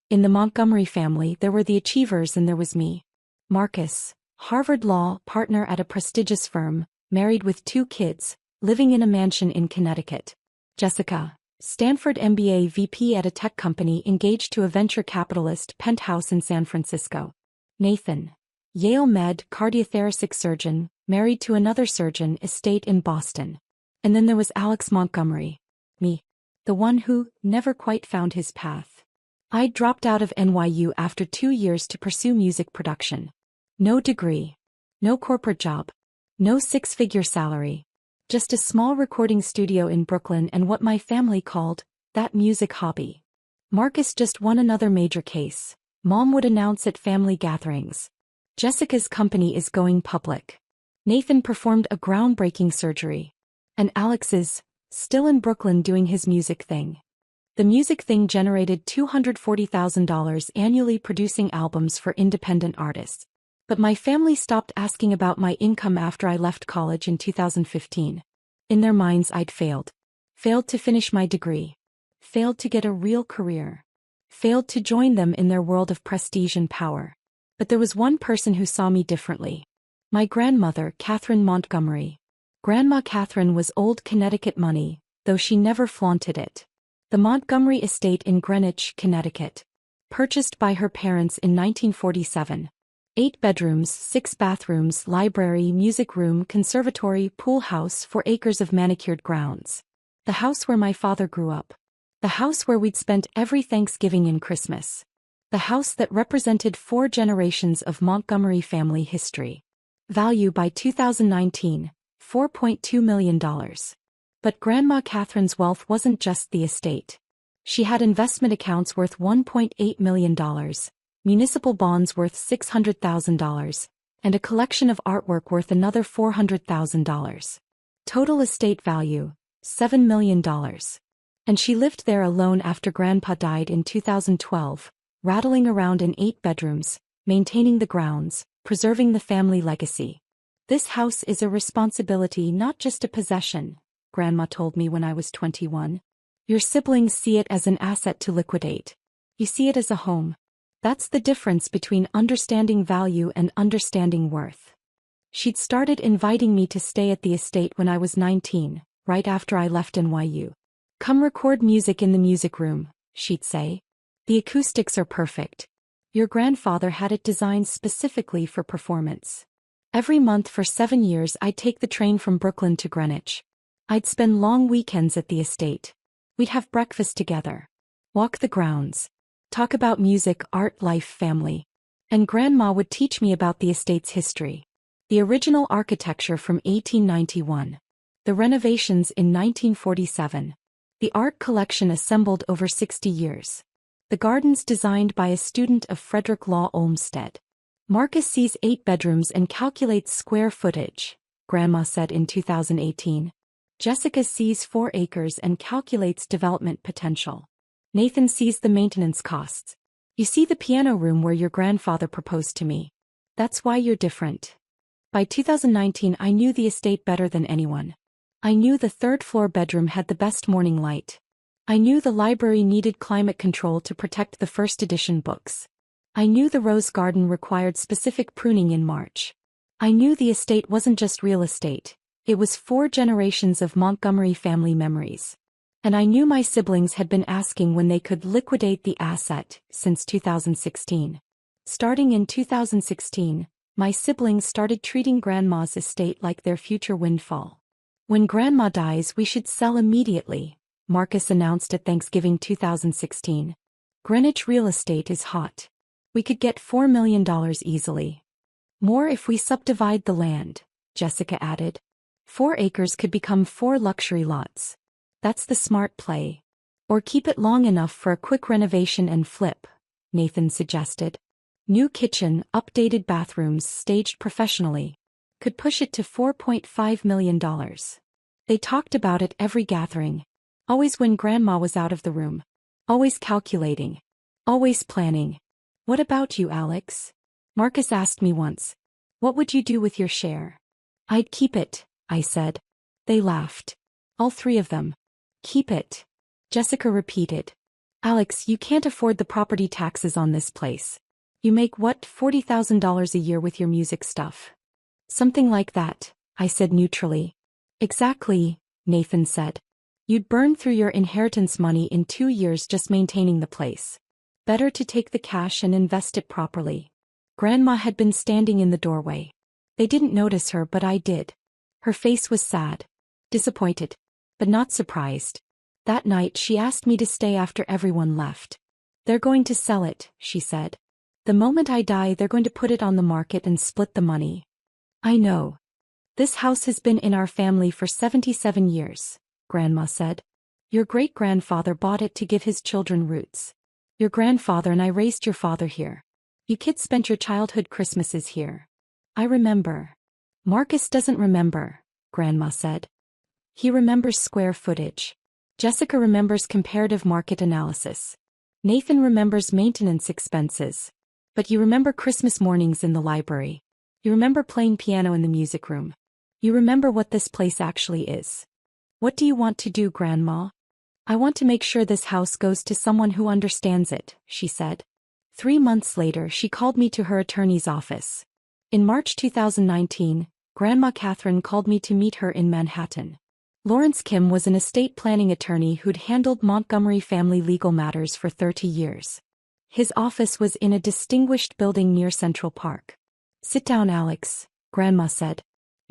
In the Montgomery family there were the achievers and there was me. Marcus, Harvard law partner at a prestigious firm, married with 2 kids, living in a mansion in Connecticut. Jessica, Stanford MBA VP at a tech company engaged to a venture capitalist penthouse in San Francisco. Nathan, Yale Med cardiothoracic surgeon, married to another surgeon, estate in Boston. And then there was Alex Montgomery. Me. The one who never quite found his path. I dropped out of NYU after 2 years to pursue music production. No degree. No corporate job. No 6-figure salary. Just a small recording studio in Brooklyn and what my family called that music hobby. Marcus just won another major case. Mom would announce at family gatherings. Jessica's company is going public. Nathan performed a groundbreaking surgery. And Alex is still in Brooklyn doing his music thing. The music thing generated $240,000 annually producing albums for independent artists. But my family stopped asking about my income after I left college in 2015. In their minds I'd failed. Failed to finish my degree. Failed to get a real career. Failed to join them in their world of prestige and power. But there was one person who saw me differently. My grandmother, Catherine Montgomery. Grandma Catherine was old Connecticut money, though she never flaunted it. The Montgomery estate in Greenwich, Connecticut. Purchased by her parents in 1947. 8 bedrooms, 6 bathrooms, library, music room, conservatory, pool house, 4 acres of manicured grounds. The house where my father grew up. The house where we'd spent every Thanksgiving and Christmas. The house that represented 4 generations of Montgomery family history. Value by 2019, $4.2 million. But Grandma Catherine's wealth wasn't just the estate. She had investment accounts worth $1.8 million. Municipal bonds worth $600,000, and a collection of artwork worth another $400,000. Total estate value, $7 million. And she lived there alone after Grandpa died in 2012, rattling around in 8 bedrooms, maintaining the grounds, preserving the family legacy. This house is a responsibility, not just a possession, Grandma told me when I was 21. Your siblings see it as an asset to liquidate. You see it as a home. That's the difference between understanding value and understanding worth. She'd started inviting me to stay at the estate when I was 19, right after I left NYU. Come record music in the music room, she'd say. The acoustics are perfect. Your grandfather had it designed specifically for performance. Every month for 7 years I'd take the train from Brooklyn to Greenwich. I'd spend long weekends at the estate. We'd have breakfast together. Walk the grounds. Talk about music, art, life, family. And Grandma would teach me about the estate's history. The original architecture from 1891. The renovations in 1947. The art collection assembled over 60 years. The gardens designed by a student of Frederick Law Olmsted. Marcus sees 8 bedrooms and calculates square footage, Grandma said in 2018. Jessica sees 4 acres and calculates development potential. Nathan sees the maintenance costs. You see the piano room where your grandfather proposed to me. That's why you're different. By 2019 I knew the estate better than anyone. I knew the 3rd floor bedroom had the best morning light. I knew the library needed climate control to protect the first edition books. I knew the rose garden required specific pruning in March. I knew the estate wasn't just real estate. It was 4 generations of Montgomery family memories. And I knew my siblings had been asking when they could liquidate the asset since 2016. Starting in 2016, my siblings started treating Grandma's estate like their future windfall. When Grandma dies we should sell immediately, Marcus announced at Thanksgiving 2016. Greenwich real estate is hot. We could get $4 million easily. More if we subdivide the land, Jessica added. 4 acres could become 4 luxury lots. That's the smart play. Or keep it long enough for a quick renovation and flip, Nathan suggested. New kitchen, updated bathrooms staged professionally. Could push it to $4.5 million. They talked about it every gathering. Always when Grandma was out of the room. Always calculating. Always planning. What about you, Alex? Marcus asked me once. What would you do with your share? I'd keep it, I said. They laughed. All 3 of them. Keep it. Jessica repeated. Alex, you can't afford the property taxes on this place. You make what, $40,000 a year with your music stuff? Something like that, I said neutrally. Exactly, Nathan said. You'd burn through your inheritance money in 2 years just maintaining the place. Better to take the cash and invest it properly. Grandma had been standing in the doorway. They didn't notice her, but I did. Her face was sad. Disappointed. But not surprised. That night she asked me to stay after everyone left. They're going to sell it, she said. The moment I die, they're going to put it on the market and split the money. I know. This house has been in our family for 77 years, Grandma said. Your great-grandfather bought it to give his children roots. Your grandfather and I raised your father here. You kids spent your childhood Christmases here. I remember. Marcus doesn't remember, Grandma said. He remembers square footage. Jessica remembers comparative market analysis. Nathan remembers maintenance expenses. But you remember Christmas mornings in the library. You remember playing piano in the music room. You remember what this place actually is. What do you want to do, Grandma? I want to make sure this house goes to someone who understands it, she said. 3 months later, she called me to her attorney's office. In March 2019, Grandma Catherine called me to meet her in Manhattan. Lawrence Kim was an estate planning attorney who'd handled Montgomery family legal matters for 30 years. His office was in a distinguished building near Central Park. Sit down, Alex, Grandma said.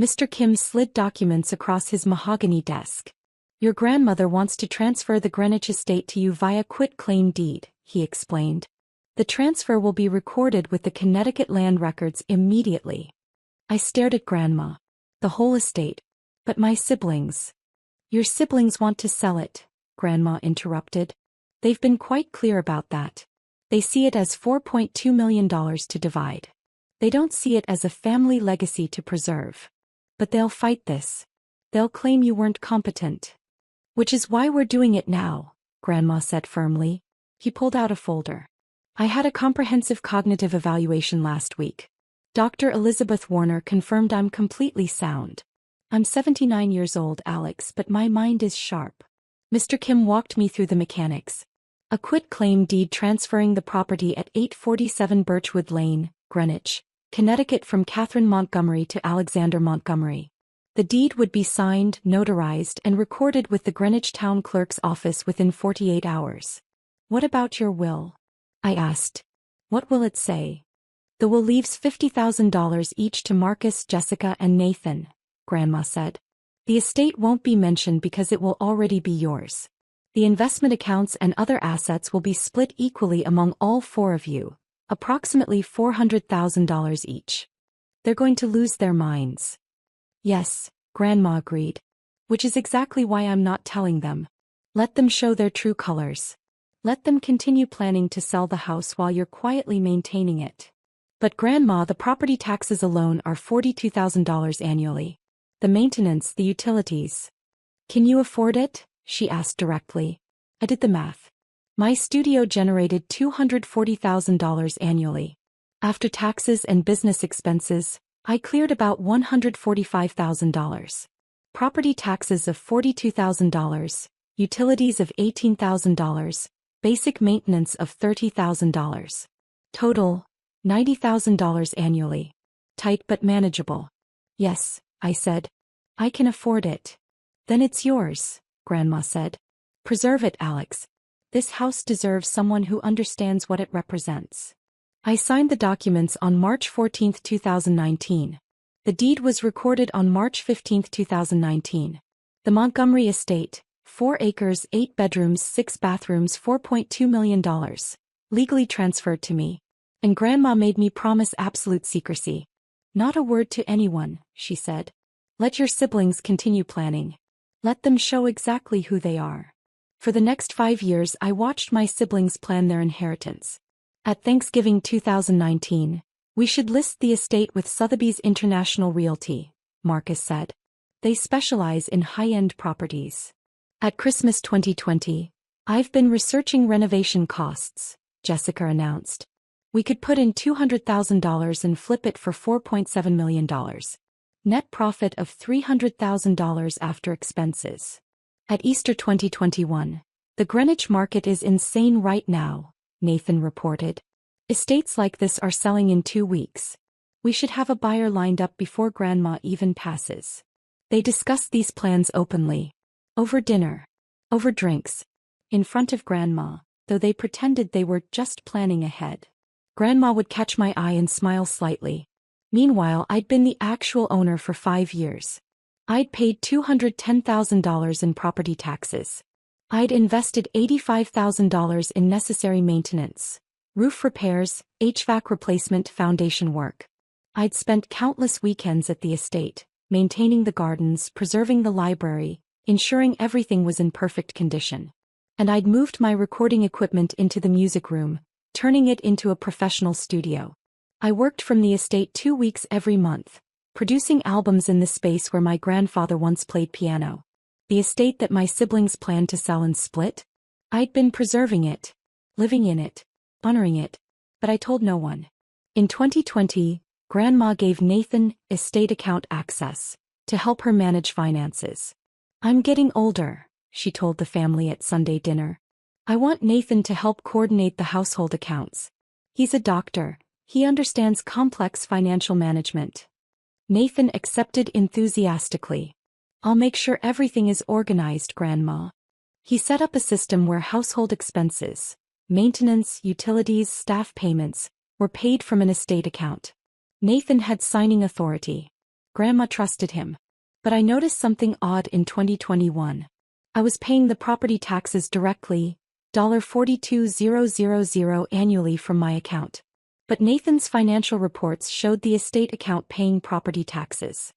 Mr. Kim slid documents across his mahogany desk. Your grandmother wants to transfer the Greenwich estate to you via quit-claim deed, he explained. The transfer will be recorded with the Connecticut land records immediately. I stared at Grandma. The whole estate. But my siblings. Your siblings want to sell it, Grandma interrupted. They've been quite clear about that. They see it as $4.2 million to divide. They don't see it as a family legacy to preserve. But they'll fight this. They'll claim you weren't competent. Which is why we're doing it now, Grandma said firmly. He pulled out a folder. I had a comprehensive cognitive evaluation last week. Dr. Elizabeth Warner confirmed I'm completely sound. I'm 79 years old, Alex, but my mind is sharp. Mr. Kim walked me through the mechanics. A quit-claim deed transferring the property at 847 Birchwood Lane, Greenwich, Connecticut from Catherine Montgomery to Alexander Montgomery. The deed would be signed, notarized, and recorded with the Greenwich Town Clerk's office within 48 hours. What about your will? I asked. What will it say? The will leaves $50,000 each to Marcus, Jessica, and Nathan, Grandma said. The estate won't be mentioned because it will already be yours. The investment accounts and other assets will be split equally among all 4 of you, approximately $400,000 each. They're going to lose their minds. Yes, Grandma agreed. Which is exactly why I'm not telling them. Let them show their true colors. Let them continue planning to sell the house while you're quietly maintaining it. But Grandma, the property taxes alone are $42,000 annually. The maintenance, the utilities. Can you afford it? She asked directly. I did the math. My studio generated $240,000 annually. After taxes and business expenses, I cleared about $145,000. Property taxes of $42,000, utilities of $18,000, basic maintenance of $30,000. Total, $90,000 annually. Tight but manageable. Yes, I said. I can afford it. Then it's yours, Grandma said. Preserve it, Alex. This house deserves someone who understands what it represents. I signed the documents on March 14, 2019. The deed was recorded on March 15, 2019. The Montgomery estate, 4 acres, 8 bedrooms, 6 bathrooms, $4.2 million, legally transferred to me. And Grandma made me promise absolute secrecy. Not a word to anyone, she said. Let your siblings continue planning. Let them show exactly who they are. For the next 5 years, I watched my siblings plan their inheritance. At Thanksgiving 2019, we should list the estate with Sotheby's International Realty, Marcus said. They specialize in high-end properties. At Christmas 2020, I've been researching renovation costs, Jessica announced. We could put in $200,000 and flip it for $4.7 million. Net profit of $300,000 after expenses. At Easter 2021, The Greenwich market is insane right now, Nathan reported. Estates like this are selling in 2 weeks. We should have a buyer lined up before Grandma even passes. They discussed these plans openly. Over dinner. Over drinks. In front of Grandma, though they pretended they were just planning ahead. Grandma would catch my eye and smile slightly. Meanwhile, I'd been the actual owner for 5 years. I'd paid $210,000 in property taxes. I'd invested $85,000 in necessary maintenance, roof repairs, HVAC replacement, foundation work. I'd spent countless weekends at the estate, maintaining the gardens, preserving the library, ensuring everything was in perfect condition. And I'd moved my recording equipment into the music room, turning it into a professional studio. I worked from the estate 2 weeks every month, producing albums in the space where my grandfather once played piano. The estate that my siblings planned to sell and split? I'd been preserving it, living in it, honoring it, but I told no one. In 2020, Grandma gave Nathan estate account access to help her manage finances. I'm getting older, she told the family at Sunday dinner. I want Nathan to help coordinate the household accounts. He's a doctor, he understands complex financial management. Nathan accepted enthusiastically. I'll make sure everything is organized, Grandma. He set up a system where household expenses, maintenance, utilities, staff payments, were paid from an estate account. Nathan had signing authority. Grandma trusted him. But I noticed something odd in 2021. I was paying the property taxes directly, $42,000 annually from my account. But Nathan's financial reports showed the estate account paying property taxes.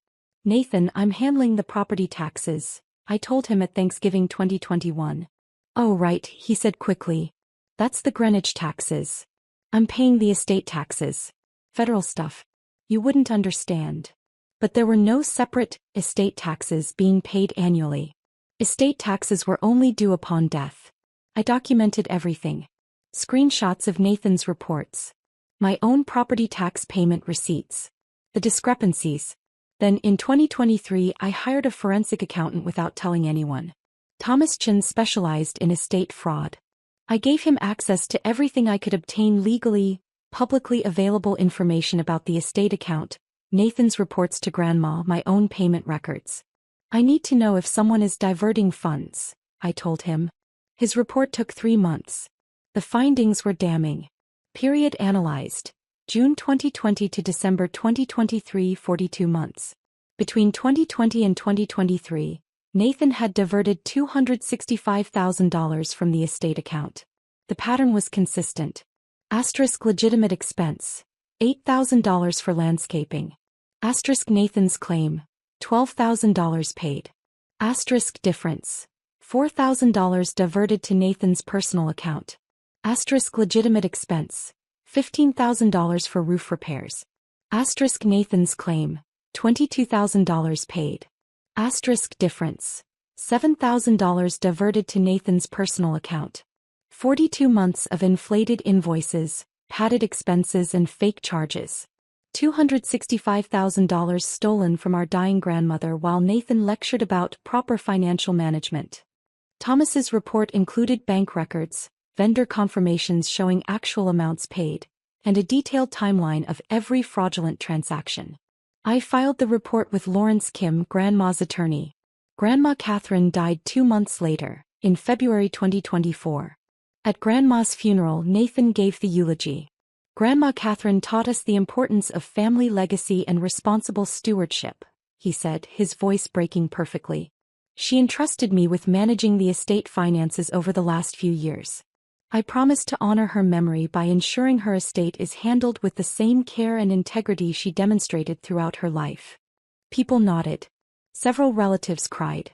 Nathan, I'm handling the property taxes, I told him at Thanksgiving 2021. Oh right, he said quickly. That's the Greenwich taxes. I'm paying the estate taxes. Federal stuff. You wouldn't understand. But there were no separate estate taxes being paid annually. Estate taxes were only due upon death. I documented everything. Screenshots of Nathan's reports. My own property tax payment receipts. The discrepancies. Then in 2023 I hired a forensic accountant without telling anyone. Thomas Chin specialized in estate fraud. I gave him access to everything I could obtain legally, publicly available information about the estate account, Nathan's reports to Grandma, my own payment records. I need to know if someone is diverting funds, I told him. His report took 3 months. The findings were damning. Period analyzed. June 2020 to December 2023, 42 months. Between 2020 and 2023, Nathan had diverted $265,000 from the estate account. The pattern was consistent. Asterisk legitimate expense. $8,000 for landscaping. Asterisk Nathan's claim. $12,000 paid. Asterisk difference. $4,000 diverted to Nathan's personal account. Asterisk legitimate expense. $15,000 for roof repairs. Asterisk Nathan's claim. $22,000 paid. Asterisk difference. $7,000 diverted to Nathan's personal account. 42 months of inflated invoices, padded expenses and fake charges. $265,000 stolen from our dying grandmother while Nathan lectured about proper financial management. Thomas's report included bank records, vendor confirmations showing actual amounts paid, and a detailed timeline of every fraudulent transaction. I filed the report with Lawrence Kim, Grandma's attorney. Grandma Catherine died 2 months later, in February 2024. At Grandma's funeral, Nathan gave the eulogy. Grandma Catherine taught us the importance of family legacy and responsible stewardship, he said, his voice breaking perfectly. She entrusted me with managing the estate finances over the last few years. I promised to honor her memory by ensuring her estate is handled with the same care and integrity she demonstrated throughout her life. People nodded. Several relatives cried.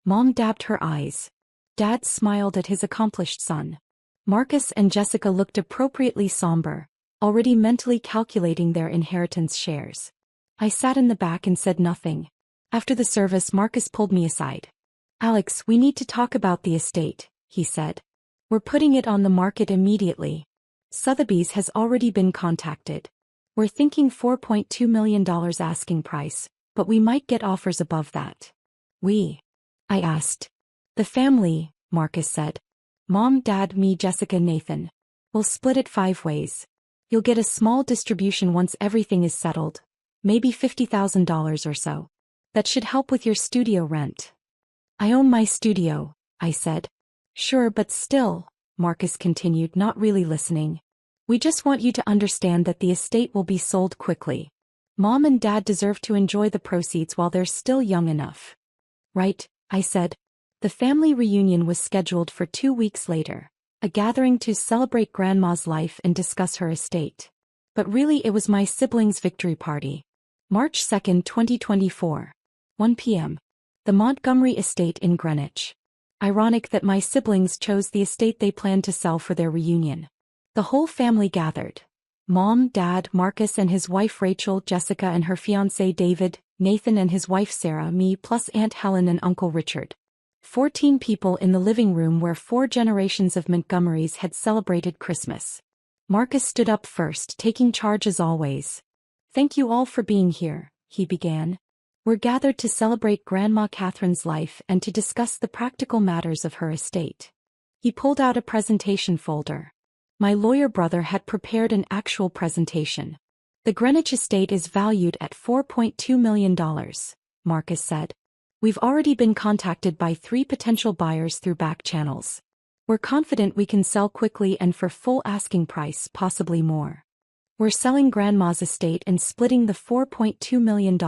Mom dabbed her eyes. Dad smiled at his accomplished son. Marcus and Jessica looked appropriately somber, already mentally calculating their inheritance shares. I sat in the back and said nothing. After the service, Marcus pulled me aside. Alex, we need to talk about the estate, he said. We're putting it on the market immediately. Sotheby's has already been contacted. We're thinking $4.2 million asking price, but we might get offers above that. I asked. The family, Marcus said. Mom, Dad, me, Jessica, Nathan. We'll split it 5 ways. You'll get a small distribution once everything is settled. Maybe $50,000 or so. That should help with your studio rent. I own my studio, I said. Sure, but still, Marcus continued, not really listening. We just want you to understand that the estate will be sold quickly. Mom and Dad deserve to enjoy the proceeds while they're still young enough. Right, I said. The family reunion was scheduled for 2 weeks later, a gathering to celebrate Grandma's life and discuss her estate. But really it was my siblings' victory party. March 2, 2024. 1 p.m. The Montgomery estate in Greenwich. Ironic that my siblings chose the estate they planned to sell for their reunion. The whole family gathered. Mom, Dad, Marcus and his wife Rachel, Jessica and her fiancé David, Nathan and his wife Sarah, me plus Aunt Helen and Uncle Richard. 14 people in the living room where 4 generations of Montgomerys had celebrated Christmas. Marcus stood up first, taking charge as always. Thank you all for being here, he began. We're gathered to celebrate Grandma Catherine's life and to discuss the practical matters of her estate. He pulled out a presentation folder. My lawyer brother had prepared an actual presentation. The Greenwich estate is valued at $4.2 million, Marcus said. We've already been contacted by 3 potential buyers through back channels. We're confident we can sell quickly and for full asking price, possibly more. We're selling Grandma's estate and splitting the $4.2 million,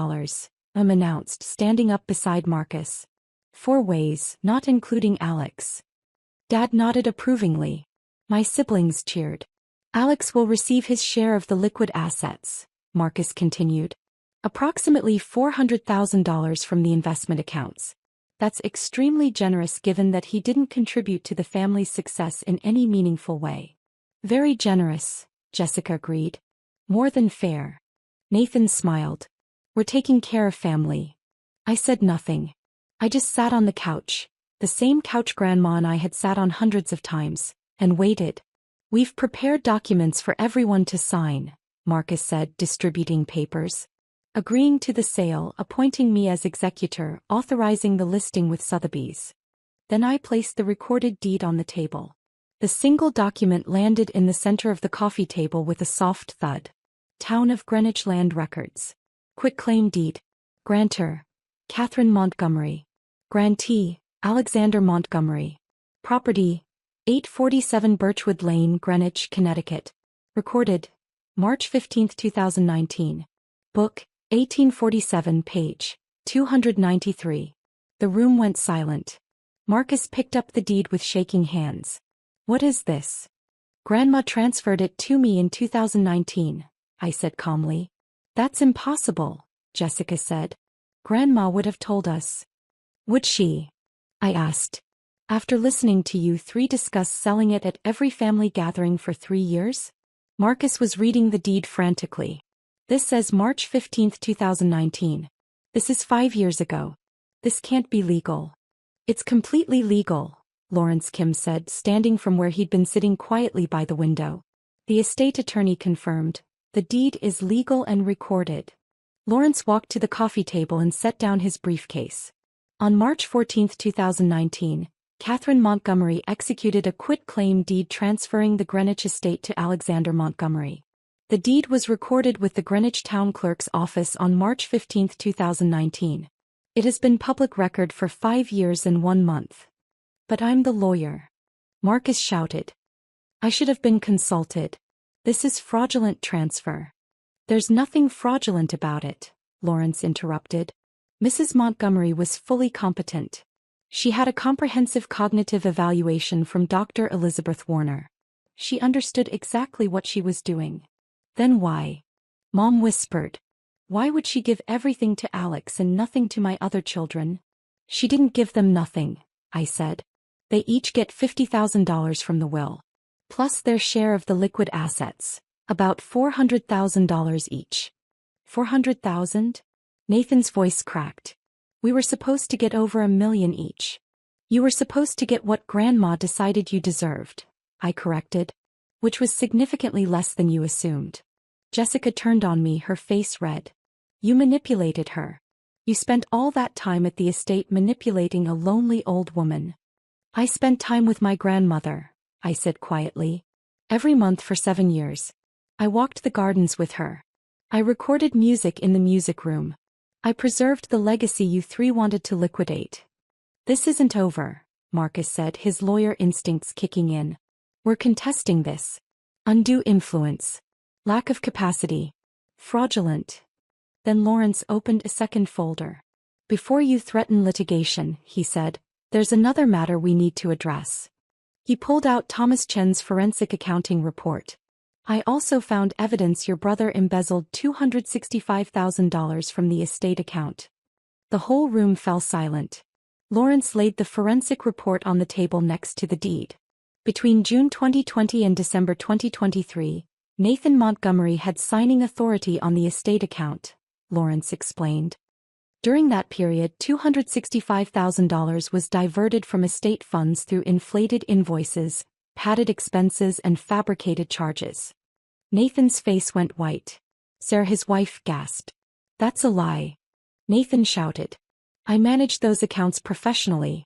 announced, standing up beside Marcus. 4 ways, not including Alex. Dad nodded approvingly. My siblings cheered. Alex will receive his share of the liquid assets, Marcus continued. Approximately $400,000 from the investment accounts. That's extremely generous given that he didn't contribute to the family's success in any meaningful way. Very generous, Jessica agreed. More than fair. Nathan smiled. We're taking care of family. I said nothing. I just sat on the couch, the same couch Grandma and I had sat on hundreds of times, and waited. We've prepared documents for everyone to sign, Marcus said, distributing papers. Agreeing to the sale, appointing me as executor, authorizing the listing with Sotheby's. Then I placed the recorded deed on the table. The single document landed in the center of the coffee table with a soft thud. Town of Greenwich Land Records. Quitclaim deed. Grantor, Catherine Montgomery. Grantee, Alexander Montgomery. Property, 847 Birchwood Lane, Greenwich, Connecticut. Recorded, March 15, 2019. Book, 1847, page 293. The room went silent. Marcus picked up the deed with shaking hands. What is this? Grandma transferred it to me in 2019, I said calmly. That's impossible, Jessica said. Grandma would have told us. Would she? I asked. After listening to you 3 discuss selling it at every family gathering for 3 years? Marcus was reading the deed frantically. This says March 15, 2019. This is 5 years ago. This can't be legal. It's completely legal, Lawrence Kim said, standing from where he'd been sitting quietly by the window. The estate attorney confirmed. The deed is legal and recorded. Lawrence walked to the coffee table and set down his briefcase. On March 14, 2019, Catherine Montgomery executed a quitclaim deed transferring the Greenwich estate to Alexander Montgomery. The deed was recorded with the Greenwich Town Clerk's office on March 15, 2019. It has been public record for 5 years and 1 month. But I'm the lawyer. Marcus shouted. I should have been consulted. This is fraudulent transfer. There's nothing fraudulent about it, Lawrence interrupted. Mrs. Montgomery was fully competent. She had a comprehensive cognitive evaluation from Dr. Elizabeth Warner. She understood exactly what she was doing. Then why? Mom whispered. Why would she give everything to Alex and nothing to my other children? She didn't give them nothing, I said. They each get $50,000 from the will. Plus their share of the liquid assets, about $400,000 each. $400,000? Nathan's voice cracked. We were supposed to get over $1 million each. You were supposed to get what Grandma decided you deserved, I corrected. Which was significantly less than you assumed. Jessica turned on me, her face red. You manipulated her. You spent all that time at the estate manipulating a lonely old woman. I spent time with my grandmother, I said quietly. Every month for 7 years. I walked the gardens with her. I recorded music in the music room. I preserved the legacy you three wanted to liquidate. This isn't over, Marcus said, his lawyer instincts kicking in. We're contesting this. Undue influence. Lack of capacity. Fraudulent. Then Lawrence opened a second folder. Before you threaten litigation, he said, there's another matter we need to address. He pulled out Thomas Chen's forensic accounting report. I also found evidence your brother embezzled $265,000 from the estate account. The whole room fell silent. Lawrence laid the forensic report on the table next to the deed. Between June 2020 and December 2023, Nathan Montgomery had signing authority on the estate account, Lawrence explained. During that period, $265,000 was diverted from estate funds through inflated invoices, padded expenses and fabricated charges. Nathan's face went white. Sarah, his wife, gasped. That's a lie. Nathan shouted. I managed those accounts professionally.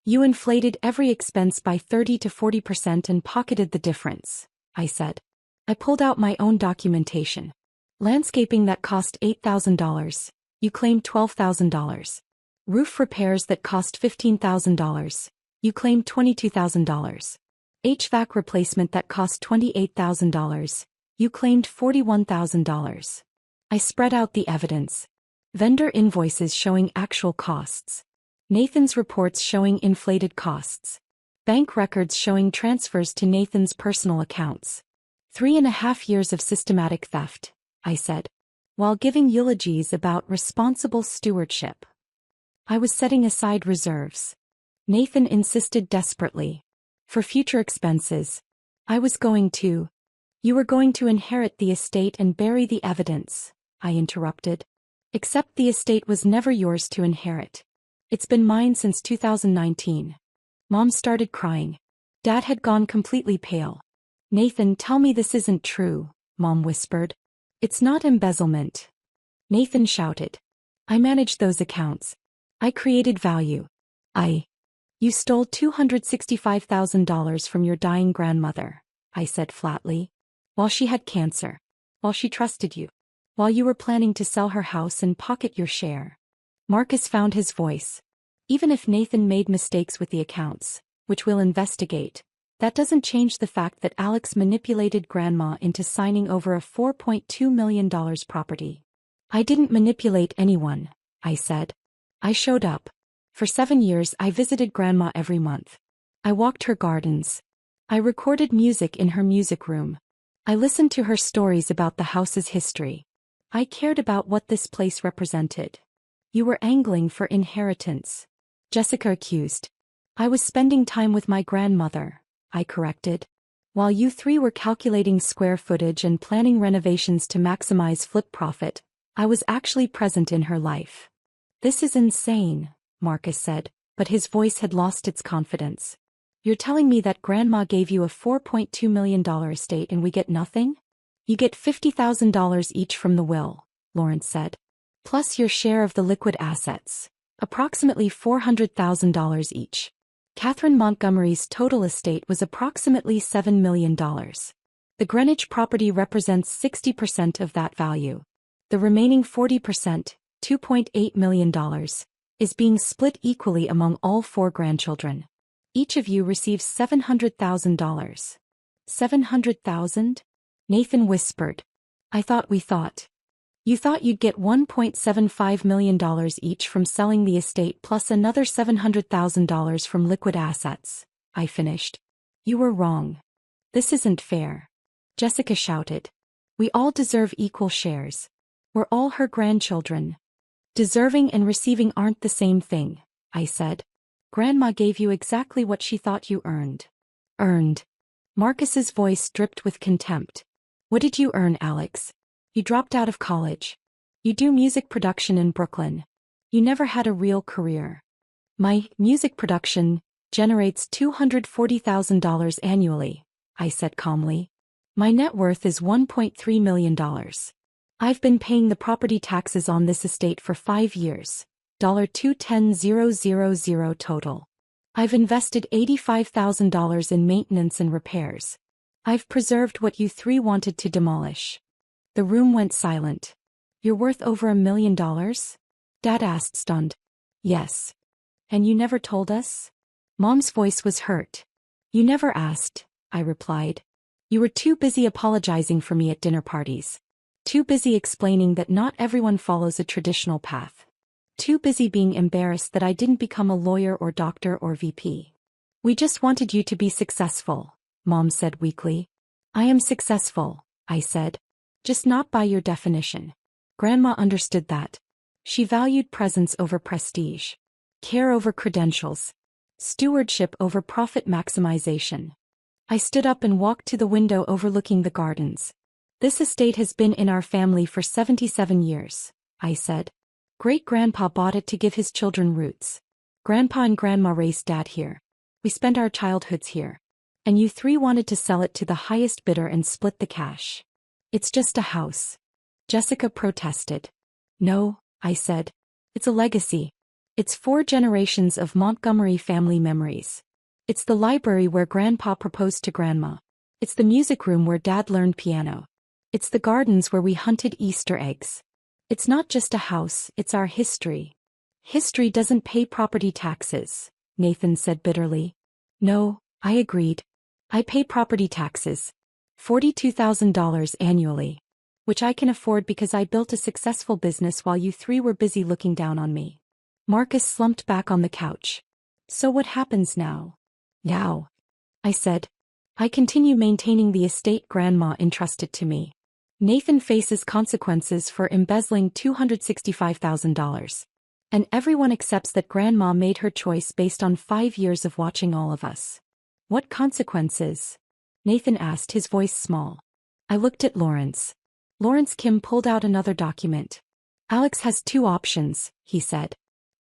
You inflated every expense by 30 to 40% and pocketed the difference, I said. I pulled out my own documentation. Landscaping that cost $8,000. You claimed $12,000. Roof repairs that cost $15,000. You claimed $22,000. HVAC replacement that cost $28,000. You claimed $41,000. I spread out the evidence. Vendor invoices showing actual costs. Nathan's reports showing inflated costs. Bank records showing transfers to Nathan's personal accounts. 3.5 years of systematic theft, I said, while giving eulogies about responsible stewardship. I was setting aside reserves. Nathan insisted desperately. For future expenses. You were going to inherit the estate and bury the evidence, I interrupted. Except the estate was never yours to inherit. It's been mine since 2019. Mom started crying. Dad had gone completely pale. Nathan, tell me this isn't true, Mom whispered. It's not embezzlement. Nathan shouted. I managed those accounts. I created value. You stole $265,000 from your dying grandmother, I said flatly. While she had cancer. While she trusted you. While you were planning to sell her house and pocket your share. Marcus found his voice. Even if Nathan made mistakes with the accounts, which we'll investigate, that doesn't change the fact that Alex manipulated Grandma into signing over a $4.2 million property. I didn't manipulate anyone, I said. I showed up. For 7 years I visited Grandma every month. I walked her gardens. I recorded music in her music room. I listened to her stories about the house's history. I cared about what this place represented. You were angling for inheritance, Jessica accused. I was spending time with my grandmother, I corrected. While you three were calculating square footage and planning renovations to maximize flip profit, I was actually present in her life. This is insane, Marcus said, but his voice had lost its confidence. You're telling me that Grandma gave you a $4.2 million estate and we get nothing? You get $50,000 each from the will, Lawrence said. Plus your share of the liquid assets. Approximately $400,000 each. Catherine Montgomery's total estate was approximately $7 million. The Greenwich property represents 60% of that value. The remaining 40%, $2.8 million, is being split equally among all 4 grandchildren. Each of you receives $700,000. $700,000? Nathan whispered. We thought. You thought you'd get $1.75 million each from selling the estate plus another $700,000 from liquid assets, I finished. You were wrong. This isn't fair. Jessica shouted. We all deserve equal shares. We're all her grandchildren. Deserving and receiving aren't the same thing, I said. Grandma gave you exactly what she thought you earned. Earned. Marcus's voice dripped with contempt. What did you earn, Alex? You dropped out of college. You do music production in Brooklyn. You never had a real career. My music production generates $240,000 annually, I said calmly. My net worth is $1.3 million. I've been paying the property taxes on this estate for 5 years. $210,000 total. I've invested $85,000 in maintenance and repairs. I've preserved what you three wanted to demolish. The room went silent. You're worth over $1 million? Dad asked, stunned. Yes. And you never told us? Mom's voice was hurt. You never asked, I replied. You were too busy apologizing for me at dinner parties. Too busy explaining that not everyone follows a traditional path. Too busy being embarrassed that I didn't become a lawyer or doctor or VP. We just wanted you to be successful, Mom said weakly. I am successful, I said. Just not by your definition. Grandma understood that. She valued presence over prestige. Care over credentials. Stewardship over profit maximization. I stood up and walked to the window overlooking the gardens. This estate has been in our family for 77 years, I said. Great-grandpa bought it to give his children roots. Grandpa and Grandma raised Dad here. We spent our childhoods here. And you three wanted to sell it to the highest bidder and split the cash. It's just a house. Jessica protested. No, I said. It's a legacy. It's 4 generations of Montgomery family memories. It's the library where Grandpa proposed to Grandma. It's the music room where Dad learned piano. It's the gardens where we hunted Easter eggs. It's not just a house, it's our history. History doesn't pay property taxes, Nathan said bitterly. No, I agreed. I pay property taxes. $42,000 annually. Which I can afford because I built a successful business while you three were busy looking down on me. Marcus slumped back on the couch. So what happens now? Now, I said. I continue maintaining the estate Grandma entrusted to me. Nathan faces consequences for embezzling $265,000. And everyone accepts that Grandma made her choice based on 5 years of watching all of us. What consequences? Nathan asked, his voice small. I looked at Lawrence. Lawrence Kim pulled out another document. Alex has 2 options, he said.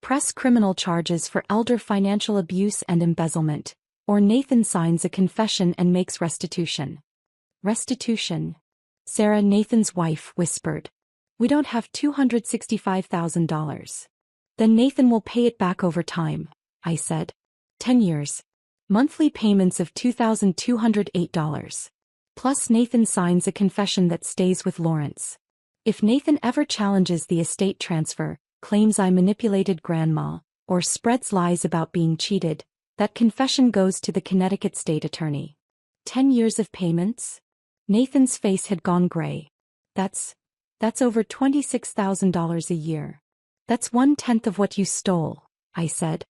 Press criminal charges for elder financial abuse and embezzlement, or Nathan signs a confession and makes restitution. Restitution? Sarah, Nathan's wife, whispered. We don't have $265,000. Then Nathan will pay it back over time, I said. 10 years. Monthly payments of $2,208. Plus Nathan signs a confession that stays with Lawrence. If Nathan ever challenges the estate transfer, claims I manipulated Grandma, or spreads lies about being cheated, that confession goes to the Connecticut state attorney. 10 years of payments? Nathan's face had gone gray. That's over $26,000 a year. That's 1/10 of what you stole, I said.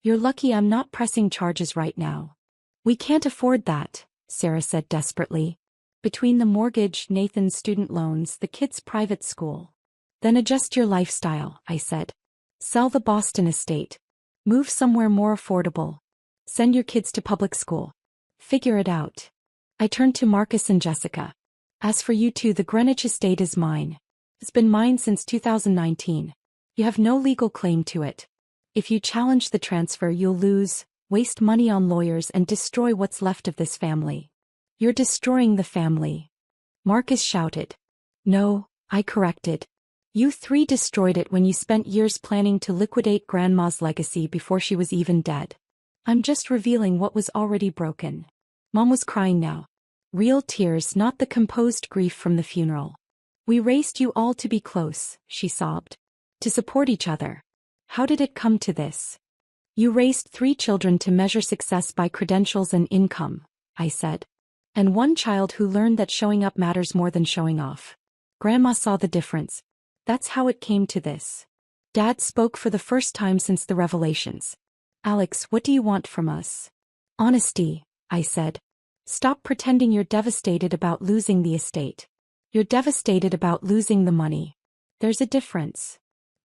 You're lucky I'm not pressing charges right now. We can't afford that, Sarah said desperately. Between the mortgage, Nathan's student loans, the kids' private school. Then adjust your lifestyle, I said. Sell the Boston estate. Move somewhere more affordable. Send your kids to public school. Figure it out. I turned to Marcus and Jessica. As for you two, the Greenwich estate is mine. It's been mine since 2019. You have no legal claim to it. If you challenge the transfer, you'll lose, waste money on lawyers, and destroy what's left of this family. You're destroying the family. Marcus shouted. No, I corrected. You three destroyed it when you spent years planning to liquidate Grandma's legacy before she was even dead. I'm just revealing what was already broken. Mom was crying now. Real tears, not the composed grief from the funeral. We raised you all to be close, she sobbed. To support each other. How did it come to this? You raised 3 children to measure success by credentials and income, I said. And 1 child who learned that showing up matters more than showing off. Grandma saw the difference. That's how it came to this. Dad spoke for the first time since the revelations. Alex, what do you want from us? Honesty, I said. Stop pretending you're devastated about losing the estate. You're devastated about losing the money. There's a difference.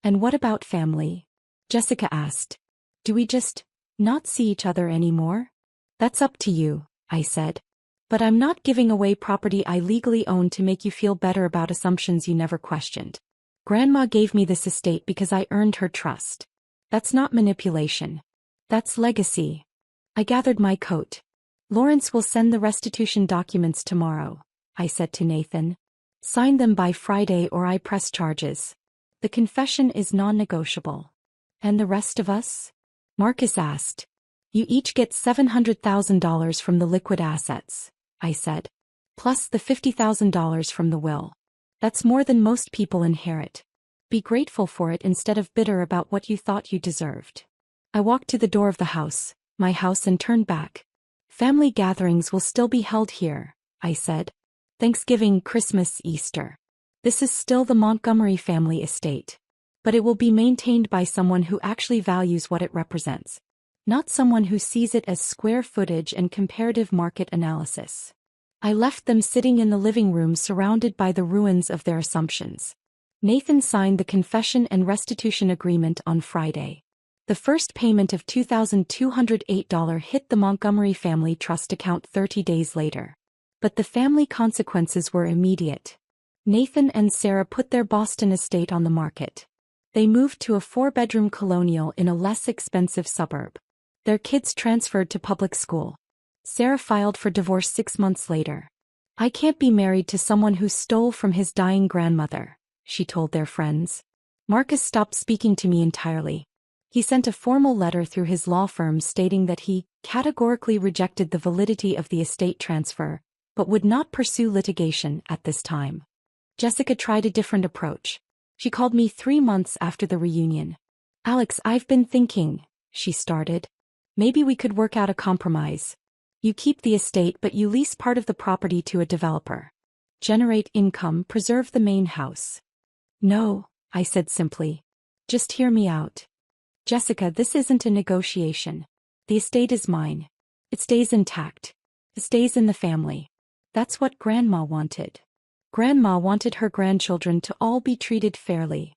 And what about family? Jessica asked. Do we just not see each other anymore? That's up to you, I said. But I'm not giving away property I legally own to make you feel better about assumptions you never questioned. Grandma gave me this estate because I earned her trust. That's not manipulation. That's legacy. I gathered my coat. Lawrence will send the restitution documents tomorrow, I said to Nathan. Sign them by Friday or I press charges. The confession is non-negotiable. And the rest of us? Marcus asked. You each get $700,000 from the liquid assets, I said. Plus the $50,000 from the will. That's more than most people inherit. Be grateful for it instead of bitter about what you thought you deserved. I walked to the door of the house, my house, and turned back. Family gatherings will still be held here, I said. Thanksgiving, Christmas, Easter. This is still the Montgomery family estate. But it will be maintained by someone who actually values what it represents. Not someone who sees it as square footage and comparative market analysis. I left them sitting in the living room surrounded by the ruins of their assumptions. Nathan signed the confession and restitution agreement on Friday. The first payment of $2,208 hit the Montgomery family trust account 30 days later. But the family consequences were immediate. Nathan and Sarah put their Boston estate on the market. They moved to a 4-bedroom colonial in a less expensive suburb. Their kids transferred to public school. Sarah filed for divorce 6 months later. I can't be married to someone who stole from his dying grandmother, she told their friends. Marcus stopped speaking to me entirely. He sent a formal letter through his law firm stating that he categorically rejected the validity of the estate transfer, but would not pursue litigation at this time. Jessica tried a different approach. She called me 3 months after the reunion. Alex, I've been thinking, she started. Maybe we could work out a compromise. You keep the estate but you lease part of the property to a developer. Generate income, preserve the main house. No, I said simply. Just hear me out. Jessica, this isn't a negotiation. The estate is mine. It stays intact. It stays in the family. That's what Grandma wanted. Grandma wanted her grandchildren to all be treated fairly.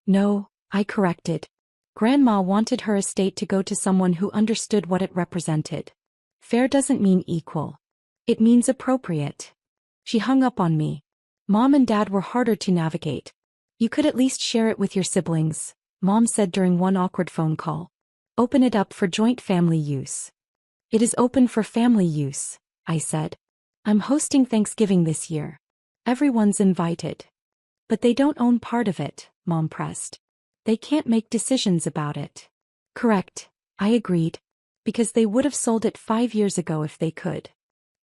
No, I corrected. Grandma wanted her estate to go to someone who understood what it represented. Fair doesn't mean equal. It means appropriate. She hung up on me. Mom and Dad were harder to navigate. You could at least share it with your siblings, Mom said during one awkward phone call. Open it up for joint family use. It is open for family use, I said. I'm hosting Thanksgiving this year. Everyone's invited. But they don't own part of it, Mom pressed. They can't make decisions about it. Correct, I agreed. Because they would have sold it 5 years ago if they could.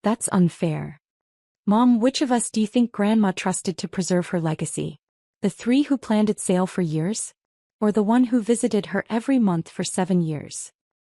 That's unfair. Mom, which of us do you think Grandma trusted to preserve her legacy? The 3 who planned its sale for years? Or the one who visited her every month for 7 years?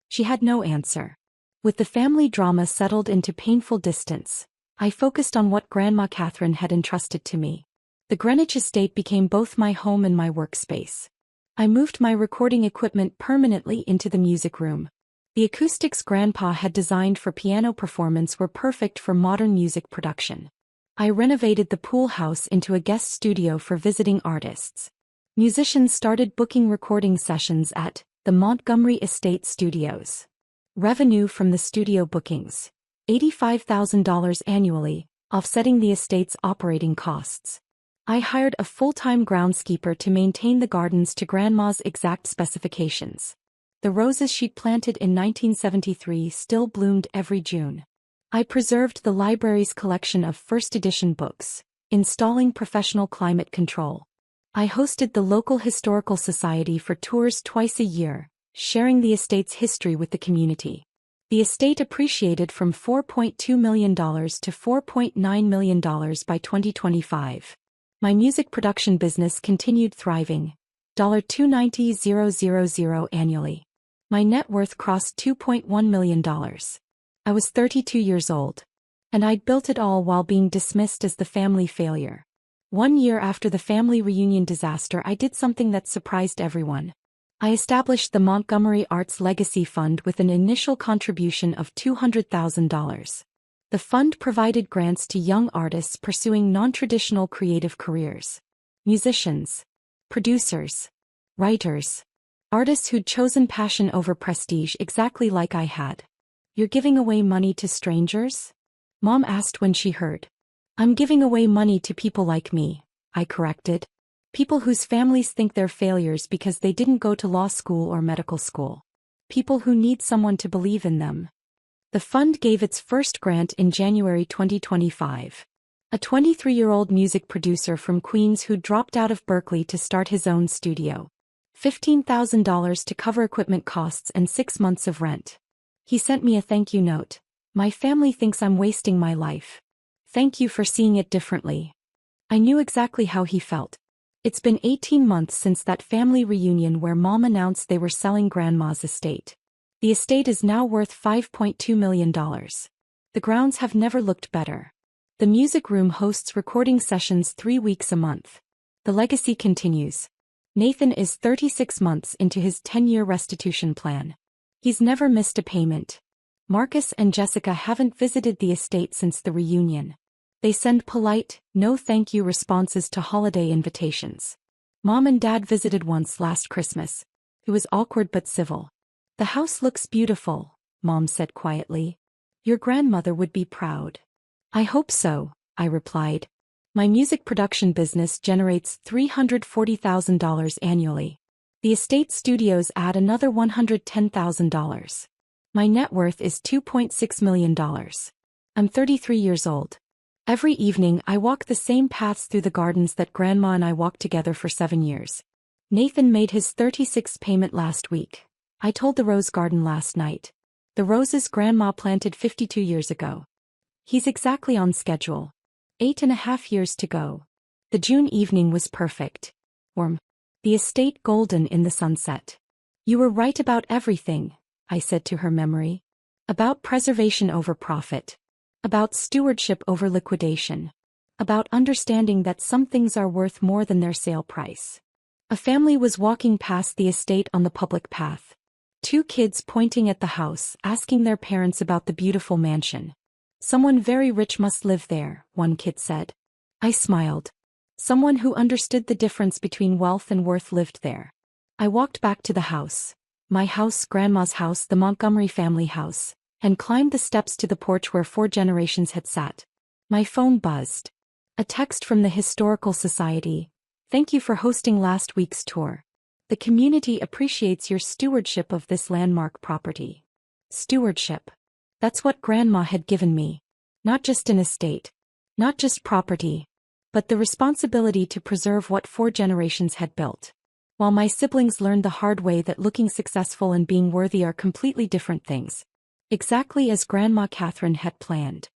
She had no answer. With the family drama settled into painful distance, I focused on what Grandma Catherine had entrusted to me. The Greenwich estate became both my home and my workspace. I moved my recording equipment permanently into the music room. The acoustics Grandpa had designed for piano performance were perfect for modern music production. I renovated the pool house into a guest studio for visiting artists. Musicians started booking recording sessions at the Montgomery Estate Studios. Revenue from the studio bookings, $85,000 annually, offsetting the estate's operating costs. I hired a full-time groundskeeper to maintain the gardens to Grandma's exact specifications. The roses she'd planted in 1973 still bloomed every June. I preserved the library's collection of first-edition books, installing professional climate control. I hosted the local historical society for tours twice a year, sharing the estate's history with the community. The estate appreciated from $4.2 million to $4.9 million by 2025. My music production business continued thriving, $290,000 annually. My net worth crossed $2.1 million. I was 32 years old. And I'd built it all while being dismissed as the family failure. 1 year after the family reunion disaster, I did something that surprised everyone. I established the Montgomery Arts Legacy Fund with an initial contribution of $200,000. The fund provided grants to young artists pursuing non-traditional creative careers. Musicians, producers, writers, artists who'd chosen passion over prestige exactly like I had. You're giving away money to strangers? Mom asked when she heard. I'm giving away money to people like me, I corrected. People whose families think they're failures because they didn't go to law school or medical school. People who need someone to believe in them. The fund gave its first grant in January 2025. A 23-year-old music producer from Queens who dropped out of Berkeley to start his own studio. $15,000 to cover equipment costs and 6 months of rent. He sent me a thank you note. My family thinks I'm wasting my life. Thank you for seeing it differently. I knew exactly how he felt. It's been 18 months since that family reunion where Mom announced they were selling Grandma's estate. The estate is now worth $5.2 million. The grounds have never looked better. The music room hosts recording sessions 3 weeks a month. The legacy continues. Nathan is 36 months into his 10-year restitution plan. He's never missed a payment. Marcus and Jessica haven't visited the estate since the reunion. They send polite, no thank you responses to holiday invitations. Mom and Dad visited once last Christmas. It was awkward but civil. The house looks beautiful, Mom said quietly. Your grandmother would be proud. I hope so, I replied. My music production business generates $340,000 annually. The estate studios add another $110,000. My net worth is $2.6 million. I'm 33 years old. Every evening I walk the same paths through the gardens that Grandma and I walked together for 7 years. Nathan made his 36th payment last week. I told the rose garden last night. The roses Grandma planted 52 years ago. He's exactly on schedule. 8.5 years to go. The June evening was perfect. Warm. The estate golden in the sunset. You were right about everything, I said to her memory. About preservation over profit. About stewardship over liquidation. About understanding that some things are worth more than their sale price. A family was walking past the estate on the public path. 2 kids pointing at the house, asking their parents about the beautiful mansion. Someone very rich must live there, one kid said. I smiled. Someone who understood the difference between wealth and worth lived there. I walked back to the house. My house, Grandma's house, the Montgomery family house, and climbed the steps to the porch where 4 generations had sat. My phone buzzed. A text from the Historical Society. Thank you for hosting last week's tour. The community appreciates your stewardship of this landmark property. Stewardship. That's what Grandma had given me. Not just an estate. Not just property. But the responsibility to preserve what 4 generations had built. While my siblings learned the hard way that looking successful and being worthy are completely different things. Exactly as Grandma Catherine had planned.